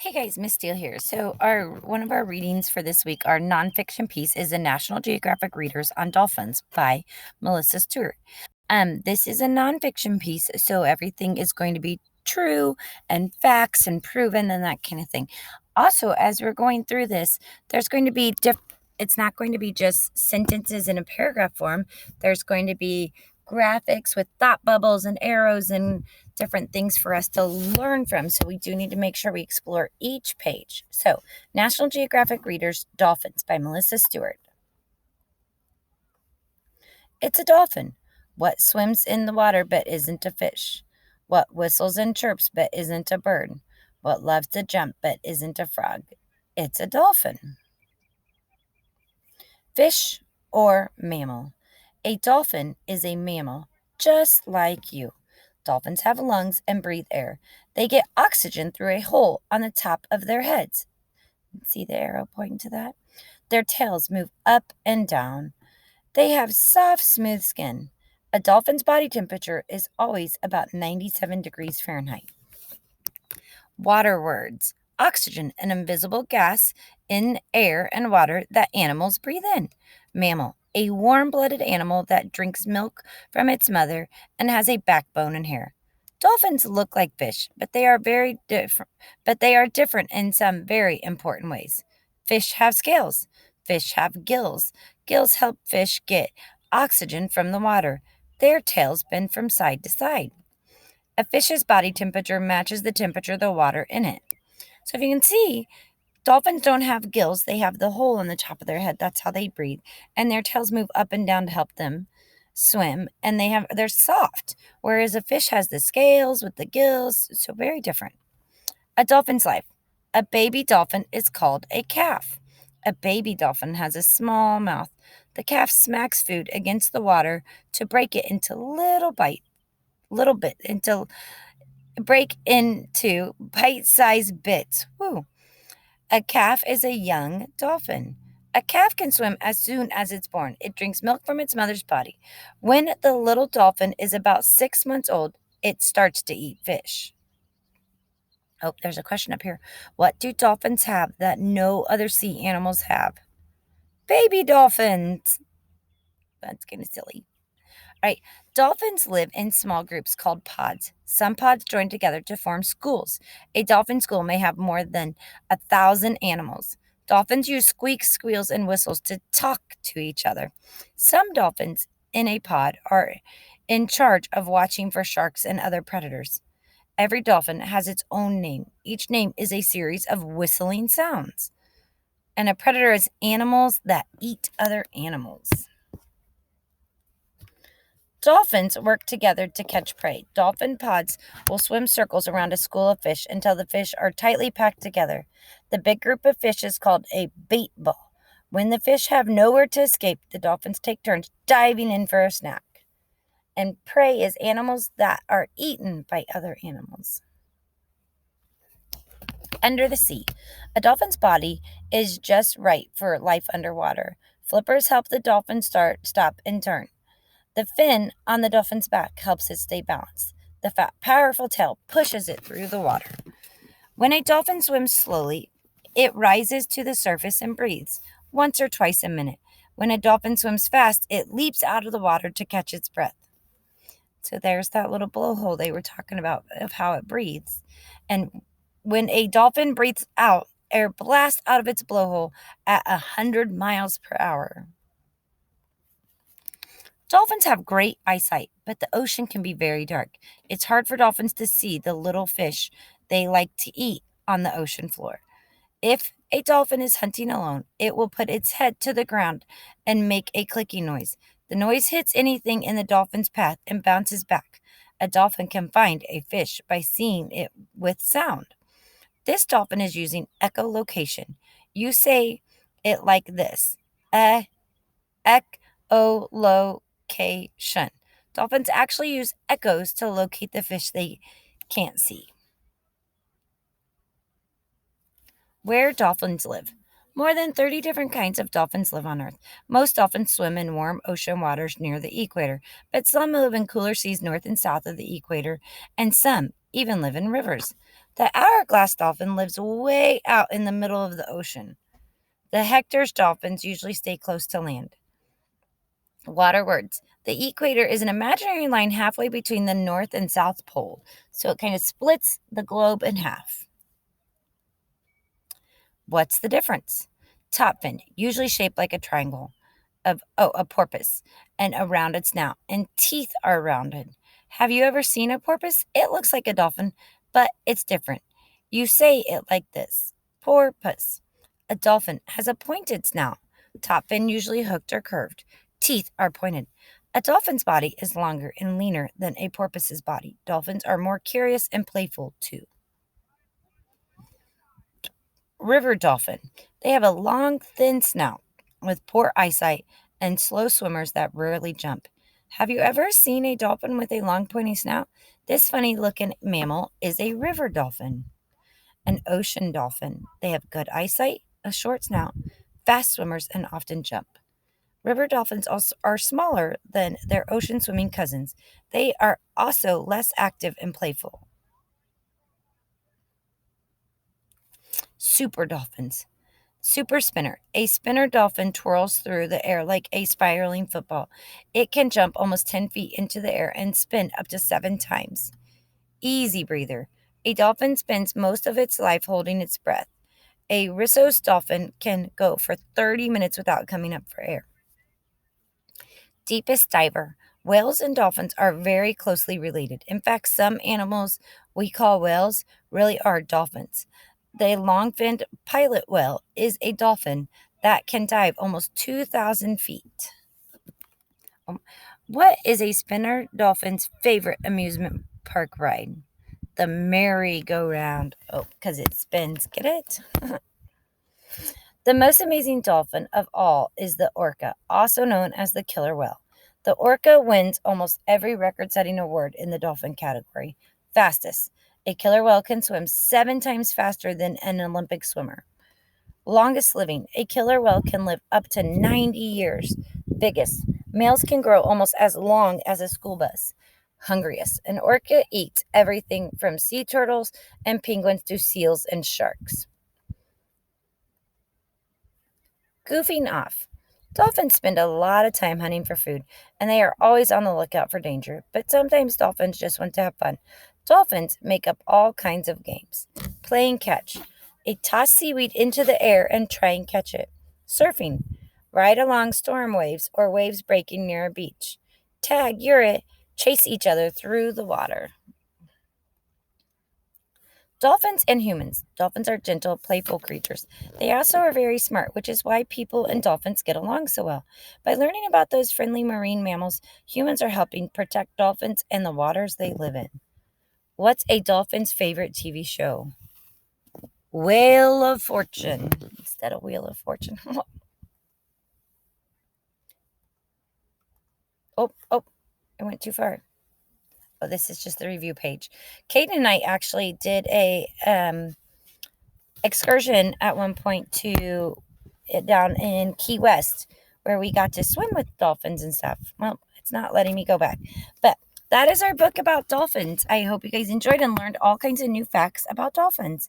Hey guys, Miss Steele here. So our one of our readings for this week, our nonfiction piece is the National Geographic Readers on Dolphins by Melissa Stewart. This is a nonfiction piece, so everything is going to be true and facts and proven and that kind of thing. Also, as we're going through this, there's going to be it's not going to be just sentences in a paragraph form. There's going to be graphics with thought bubbles and arrows and different things for us to learn from. So we do need to make sure we explore each page. So, National Geographic Readers Dolphins by Melissa Stewart. It's a dolphin. What swims in the water but isn't a fish? What whistles and chirps but isn't a bird? What loves to jump but isn't a frog? It's a dolphin. Fish or mammal? A dolphin is a mammal, just like you. Dolphins have lungs and breathe air. They get oxygen through a hole on the top of their heads. See the arrow pointing to that? Their tails move up and down. They have soft, smooth skin. A dolphin's body temperature is always about 97 degrees Fahrenheit. Water words. Oxygen, an invisible gas in air and water that animals breathe in. Mammal, a warm-blooded animal that drinks milk from its mother and has a backbone and hair. Dolphins look like fish, but they are different in some very important ways. Fish have scales. Fish have gills. Gills help fish get oxygen from the water. Their tails bend from side to side. A fish's body temperature matches the temperature of the water in it. So if you can see, dolphins don't have gills. They have the hole on the top of their head. That's how they breathe. And their tails move up and down to help them swim. And they're soft. Whereas a fish has the scales with the gills. So very different. A dolphin's life. A baby dolphin is called a calf. A baby dolphin has a small mouth. The calf smacks food against the water to break it into break into bite-sized bits. Woo. A calf is a young dolphin. A calf can swim as soon as it's born. It drinks milk from its mother's body. When the little dolphin is about 6 months old, it starts to eat fish. Oh, there's a question up here. What do dolphins have that no other sea animals have? Baby dolphins. That's kind of silly. All right. Dolphins live in small groups called pods. Some pods join together to form schools. A dolphin school may have more than 1,000 animals. Dolphins use squeaks, squeals, and whistles to talk to each other. Some dolphins in a pod are in charge of watching for sharks and other predators. Every dolphin has its own name. Each name is a series of whistling sounds. And a predator is animals that eat other animals. Dolphins work together to catch prey. Dolphin pods will swim circles around a school of fish until the fish are tightly packed together. The big group of fish is called a bait ball. When the fish have nowhere to escape, the dolphins take turns diving in for a snack. And prey is animals that are eaten by other animals. Under the sea. A dolphin's body is just right for life underwater. Flippers help the dolphin stop, and turn. The fin on the dolphin's back helps it stay balanced. The fat, powerful tail pushes it through the water. When a dolphin swims slowly, it rises to the surface and breathes once or twice a minute. When a dolphin swims fast, it leaps out of the water to catch its breath. So there's that little blowhole they were talking about of how it breathes. And when a dolphin breathes out, air blasts out of its blowhole at 100 miles per hour. Dolphins have great eyesight, but the ocean can be very dark. It's hard for dolphins to see the little fish they like to eat on the ocean floor. If a dolphin is hunting alone, it will put its head to the ground and make a clicking noise. The noise hits anything in the dolphin's path and bounces back. A dolphin can find a fish by seeing it with sound. This dolphin is using echolocation. You say it like this: echolocation. Dolphins actually use echoes to locate the fish they can't see. Where dolphins live. More than 30 different kinds of dolphins live on Earth. Most dolphins swim in warm ocean waters near the equator, but some live in cooler seas north and south of the equator, and some even live in rivers. The hourglass dolphin lives way out in the middle of the ocean. The Hector's dolphins usually stay close to land. Water words. The equator is an imaginary line halfway between the North and South Pole, so it kind of splits the globe in half. What's the difference? Top fin, usually shaped like a triangle a porpoise, and a rounded snout, and teeth are rounded. Have you ever seen a porpoise? It looks like a dolphin, but it's different. You say it like this: porpoise. A dolphin has a pointed snout. Top fin usually hooked or curved. Teeth are pointed. A dolphin's body is longer and leaner than a porpoise's body. Dolphins are more curious and playful too. River dolphin. They have a long, thin snout with poor eyesight and slow swimmers that rarely jump. Have you ever seen a dolphin with a long, pointy snout? This funny looking mammal is a river dolphin. An ocean dolphin. They have good eyesight, a short snout, fast swimmers, and often jump. River dolphins also are smaller than their ocean swimming cousins. They are also less active and playful. Super dolphins. Super spinner. A spinner dolphin twirls through the air like a spiraling football. It can jump almost 10 feet into the air and spin up to 7 times. Easy breather. A dolphin spends most of its life holding its breath. A Risso's dolphin can go for 30 minutes without coming up for air. Deepest diver. Whales and dolphins are very closely related. In fact, some animals we call whales really are dolphins. The long finned pilot whale is a dolphin that can dive almost 2,000 feet. Um, What is a spinner dolphin's favorite amusement park ride? The merry-go-round. Oh, because it spins. Get it? The most amazing dolphin of all is the orca, also known as the killer whale. The orca wins almost every record setting award in the dolphin category. Fastest. A killer whale can swim 7 times faster than an Olympic swimmer. Longest living. A killer whale can live up to 90 years. Biggest. Males can grow almost as long as a school bus. Hungriest. An orca eats everything from sea turtles and penguins to seals and sharks. Goofing off. Dolphins spend a lot of time hunting for food, and they are always on the lookout for danger, but sometimes dolphins just want to have fun. Dolphins make up all kinds of games. Playing catch. A toss seaweed into the air and try and catch it. Surfing. Ride along storm waves or waves breaking near a beach. Tag, you're it. Chase each other through the water. Dolphins and humans. Dolphins are gentle, playful creatures. They also are very smart, which is why people and dolphins get along so well. By learning about those friendly marine mammals, humans are helping protect dolphins and the waters they live in. What's a dolphin's favorite TV show? Whale of Fortune instead of Wheel of Fortune. Oh, I went too far. Oh, this is just the review page. Kate and I actually did a excursion at one point to down in Key West where we got to swim with dolphins and stuff. Well, it's not letting me go back. But that is our book about dolphins. I hope you guys enjoyed and learned all kinds of new facts about dolphins.